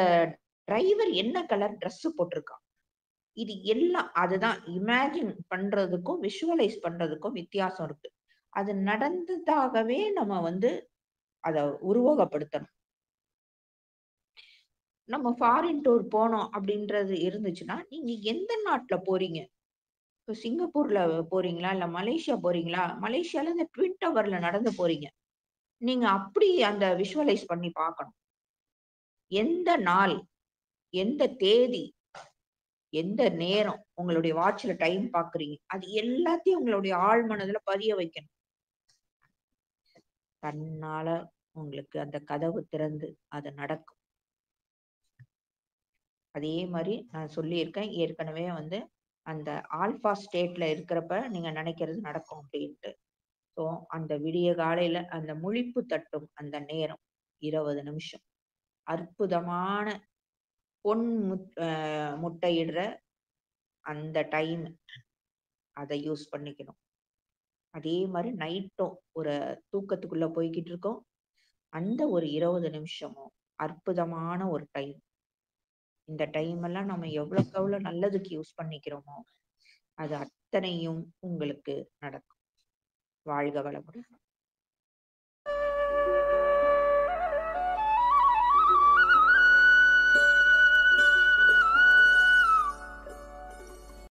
டிரைவர் என்ன கலர் ட்ரெஸ் போட்டிருக்கான். இது எல்லாம் அதுதான் இமேஜின் பண்றதுக்கும், விஷுவலைஸ் பண்றதுக்கும் வித்தியாசம் இருக்கு. அது நடந்ததாகவே நம்ம வந்து அத உருவகப்படுத்தணும். நம்ம ஃபாரின் டூர் போனோம் அப்படின்றது இருந்துச்சுன்னா, நீங்க எந்த நாட்ல போறீங்க? இப்ப சிங்கப்பூர்ல போறீங்களா? இல்ல மலேசியா போறீங்களா? மலேசியால இந்த ட்வின் டவர்ல நடந்து போறீங்க. நீங்க அப்படி அந்த விஷுவலைஸ் பண்ணி பார்க்கணும். எந்த நாள், எந்த தேதி, எந்த நேரம் உங்களுடைய வாட்ச்ல டைம் பார்க்குறீங்க. அது எல்லாத்தையும் உங்களுடைய ஆழ் மனதுல பதிய வைக்கணும். தன்னால உங்களுக்கு அந்த கதவு திறந்து அது நடக்கும். அதே மாரி நான் சொல்லியிருக்கேன். ஏற்கனவே வந்து அந்த ஆல்ஃபா ஸ்டேட்ல இருக்கிறப்ப நீங்க நினைக்கிறது நடக்கும் அப்டின்ட்டு. ஸோ அந்த விடிய காலையில அந்த முழிப்பு தட்டும் அந்த நேரம் 20 நிமிஷம். அற்புதமான பொன் முட்டையிடுற அந்த டைம் அத யூஸ் பண்ணிக்கணும். அதே மாரி நைட்டும் ஒரு தூக்கத்துக்குள்ள போய்க்கிட்டு இருக்கோம். அந்த ஒரு 20 நிமிஷமும் அற்புதமான ஒரு டைம். இந்த டைம் எல்லாம் நம்ம எவ்வளவுக்கு எவ்வளவு நல்லதுக்கு யூஸ் பண்ணிக்கிறோமோ, அது அத்தனையும் உங்களுக்கு நடக்கும். வாழ்க வளமுடன்.